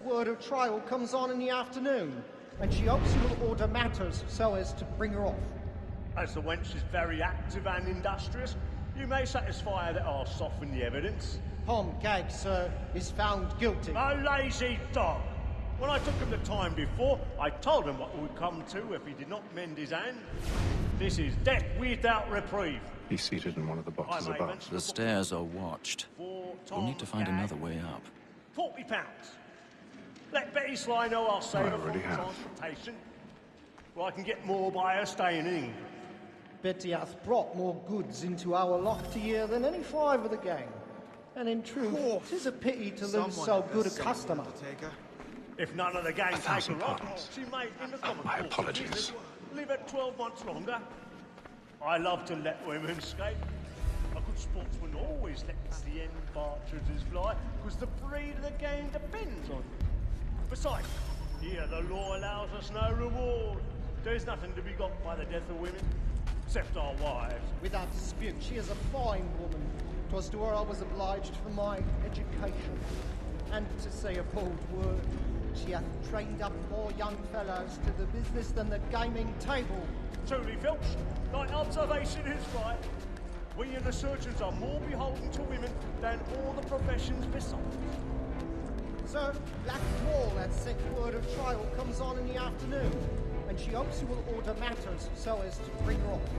Word of trial comes on in the afternoon, and she hopes you will order matters so as to bring her off. As the wench is very active and industrious, you may satisfy her that I'll soften the evidence. Tom Gag, sir, is found guilty. A lazy dog! When I took him the time before, I told him what would come to if he did not mend his hand. This is death without reprieve. He's seated in one of the boxes above. The stairs are watched. We'll need to find another way up. £40. Let Betty Sly know I'll save her from transportation. Well, I can get more by her staying in England. Betty hath brought more goods into our lofty year than any five of the gang. And in truth, 'tis a pity to lose so good a customer. If none of the gang take her up, she may, in the common My course of apologies. business, live at 12 months longer. I love to let women escape. A good sportsman always lets the end partridges fly, because the breed of the game depends on it. Besides, here the law allows us no reward. There's nothing to be got by the death of women, except our wives. Without dispute, she is a fine woman. 'Twas to her I was obliged for my education. And to say a bold word, she hath trained up more young fellows to the business than the gaming table. Truly, Phelps, thy observation is right. We and the surgeons are more beholden to women than all the professions besides. Sir, Black Wall hath sent word of trial comes on in the afternoon, and she hopes you will order matters so as to bring her off.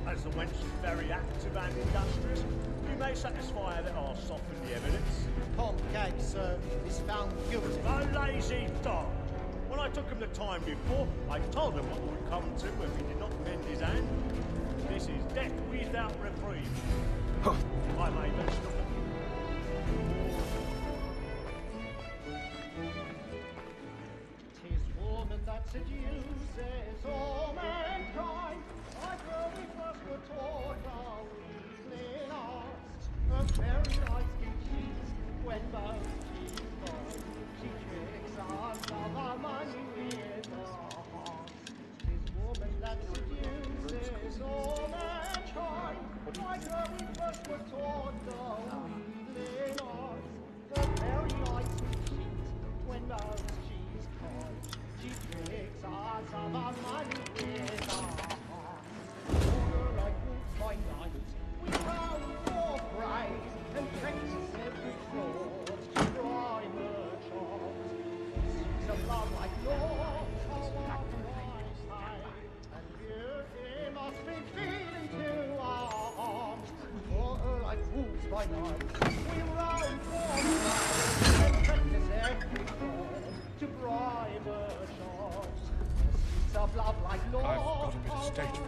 As the wench is very active and industrious, you may satisfy her that I'll soften the evidence. Tom Gag, sir, is found guilty. A lazy dog! When I took him the time before, I told him what would come to if he did not mend his hand. This is death without reprieve. I may mention it. That seduces all mankind. I grow we first were taught our evening arts. A very nice king cheats when both she falls. She tricks us of our money with her heart. 'Tis woman that seduces all mankind. I grow we first were taught our evening arts. A very nice king cheats when both she's caught. She tricks us of our money with our heart. Order like wolves by night, we round for praise and practice every fraud to bribe her charms. Suits of love like law, our right side, and beauty must be feeding to our arms. Order like wolves by night, we round for praise and practice every fraud to bribe her charms. Of love like law. I've got a bit of stage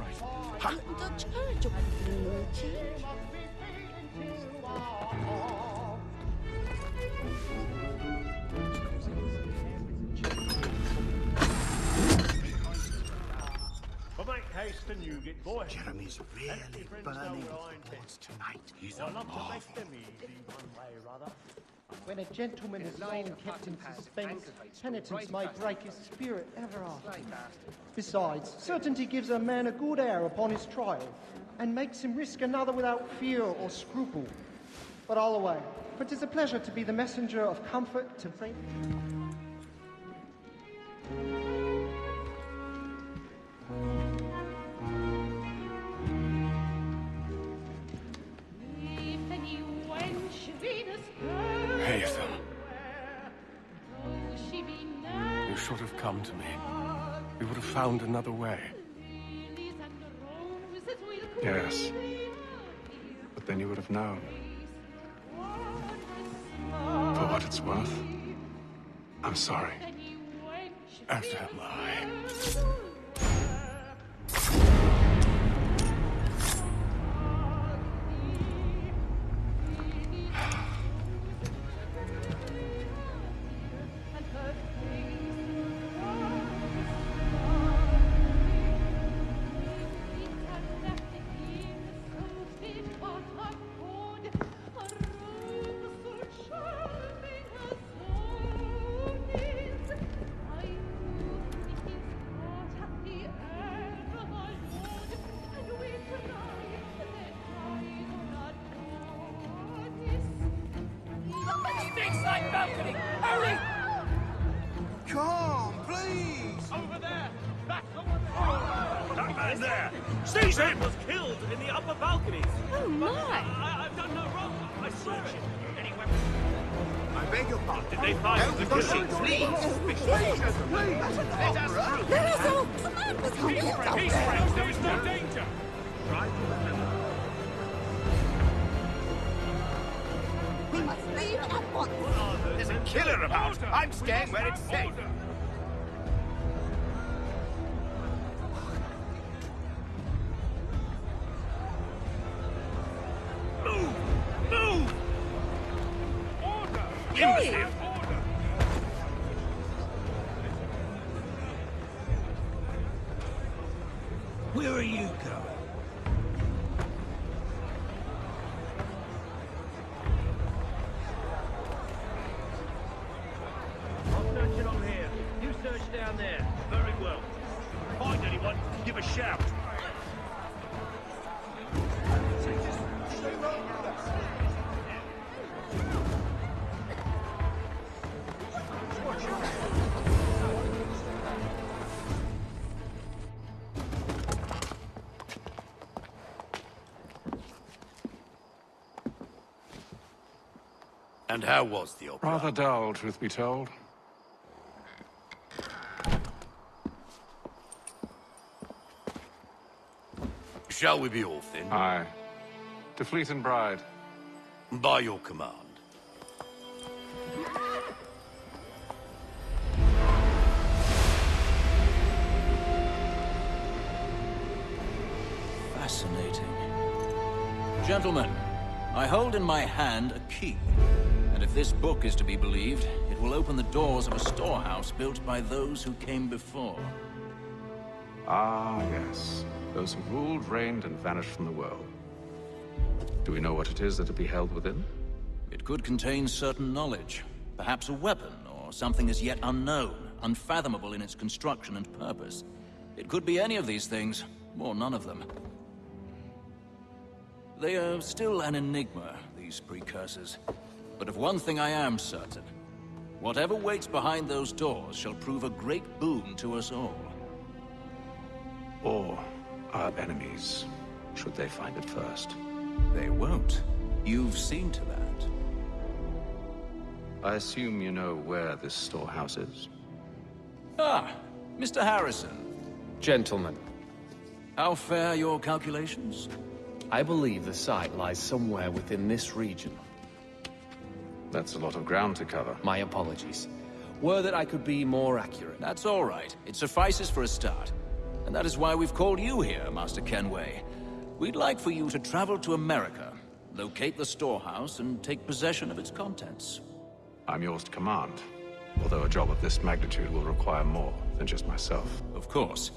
fright. The church of beauty. But make haste and you get boy. Jeremy's really burning the boards tonight. He's a Love to marvel. make them easy one way or other. When a gentleman is long kept in suspense, penitence may break his spirit ever after. Besides, certainty gives a man a good air upon his trial, and makes him risk another without fear or scruple. But all away, for 'tis a pleasure to be the messenger of comfort to faith. You should have come to me. We would have found another way. Yes. But then you would have known. For what it's worth, I'm sorry. As am I. man there! Seize him! Was killed in the upper balconies. Oh, my. I've done no wrong. I swear it. Any weapon? I beg your pardon. Did they find the killer? Please. Let us all come on with him. Peace, friends. There is no danger. Try to remember. We must leave at once. There's a killer about. I'm staying where it's safe. Move! Move! Hey! Where are you going? I'll search it on here. You search down there. Very well. Find anyone, give a shout. And how was the opera? Rather dull, truth be told. Shall we be off then? Aye. To Fleet and Bride. By your command. Fascinating. Gentlemen, I hold in my hand a key. And if this book is to be believed, it will open the doors of a storehouse built by those who came before. Ah, yes. Those who ruled, reigned, and vanished from the world. Do we know what it is that will be held within? It could contain certain knowledge. Perhaps a weapon, or something as yet unknown, unfathomable in its construction and purpose. It could be any of these things, or none of them. They are still an enigma, these precursors. But of one thing I am certain. Whatever waits behind those doors shall prove a great boon to us all. Or our enemies, should they find it first? They won't. You've seen to that. I assume you know where this storehouse is? Ah, Mr. Harrison. Gentlemen, How fare your calculations? I believe the site lies somewhere within this region. That's a lot of ground to cover. My apologies. Were that I could be more accurate. That's all right. It suffices for a start. And that is why we've called you here, Master Kenway. We'd like for you to travel to America, locate the storehouse, and take possession of its contents. I'm yours to command. Although a job of this magnitude will require more than just myself. Of course.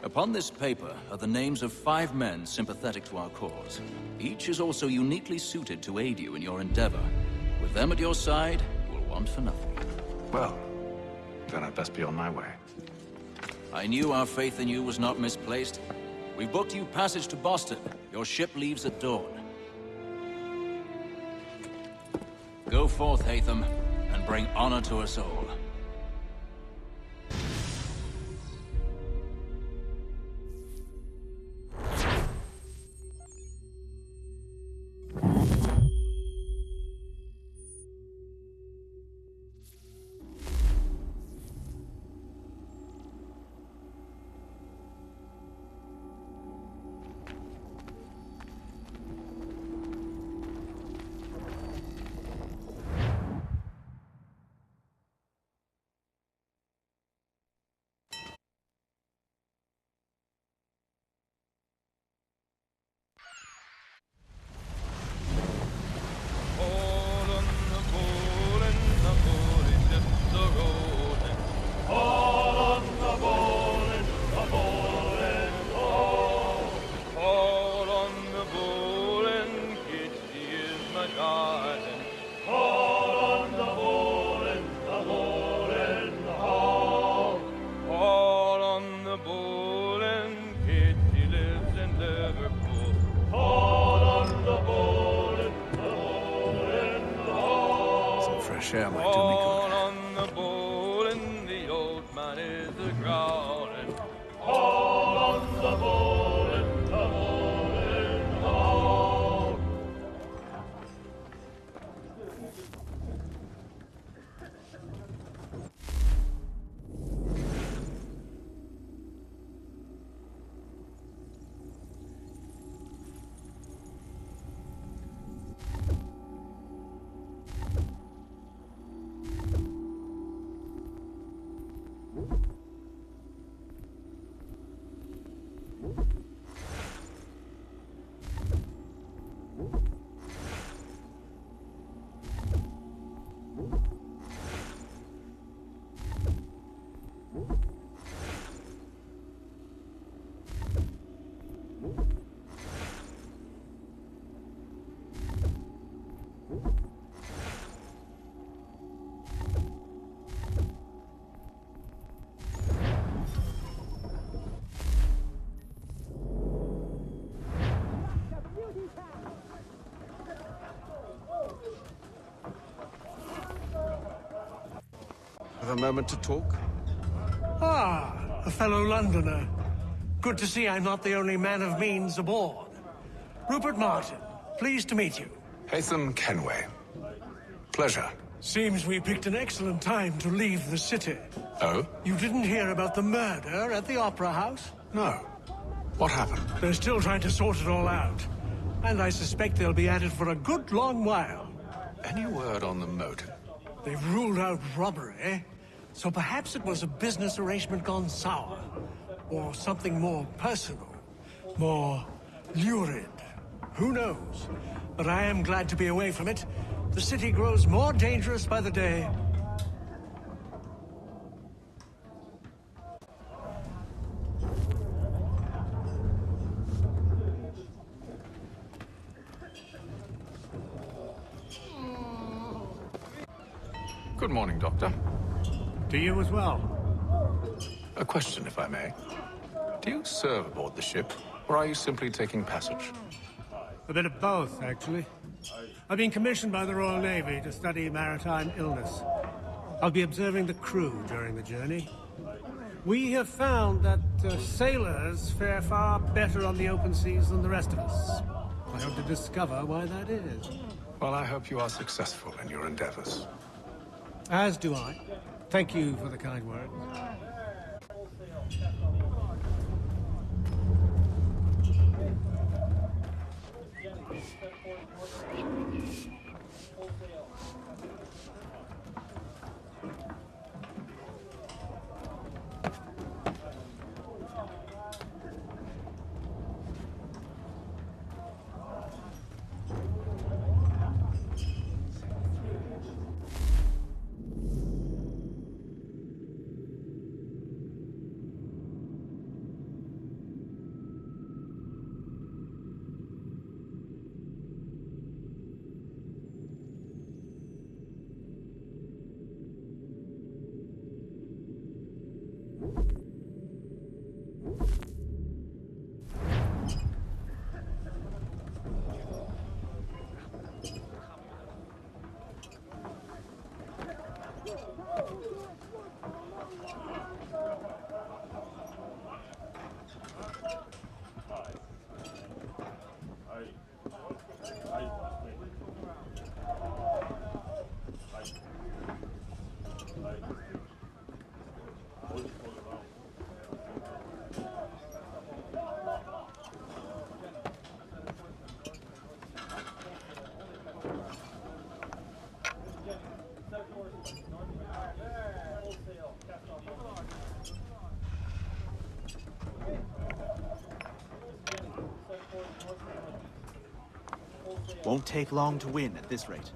Upon this paper are the names of 5 men sympathetic to our cause. Each is also uniquely suited to aid you in your endeavor. With them at your side, you will want for nothing. Well, then I'd best be on my way. I knew our faith in you was not misplaced. We've booked you passage to Boston. Your ship leaves at dawn. Go forth, Hatham, and bring honor to us all. Share might do me good. On the bowl and the old man is a growling. All on have a moment to talk? Ah, a fellow Londoner. Good to see I'm not the only man of means aboard. Rupert Martin, pleased to meet you. Haytham Kenway. Pleasure. Seems we picked an excellent time to leave the city. Oh? You didn't hear about the murder at the Opera House? No. What happened? They're still trying to sort it all out. And I suspect they'll be at it for a good long while. Any word on the motive? They've ruled out robbery, so perhaps it was a business arrangement gone sour. Or something more personal, more lurid. Who knows? But I am glad to be away from it. The city grows more dangerous by the day. Good morning, Doctor. To you as well. A question, if I may. Do you serve aboard the ship, or are you simply taking passage? A bit of both, actually. I've been commissioned by the Royal Navy to study maritime illness. I'll be observing the crew during the journey. We have found that sailors fare far better on the open seas than the rest of us. I hope to discover why that is. Well, I hope you are successful in your endeavors. As do I. Thank you for the kind words. Won't take long to win at this rate.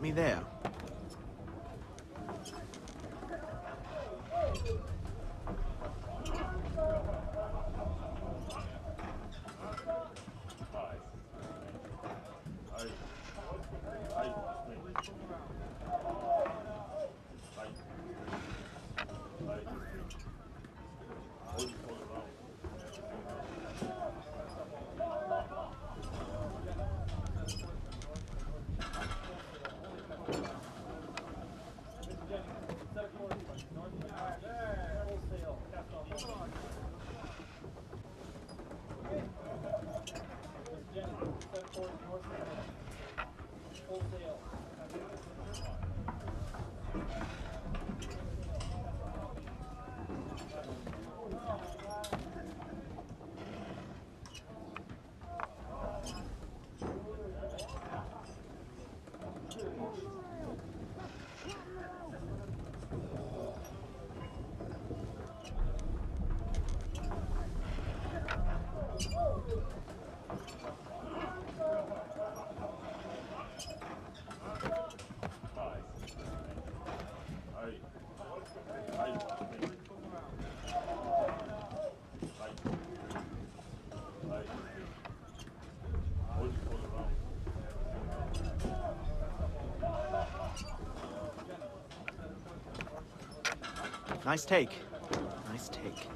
me there. Nice take. Nice take.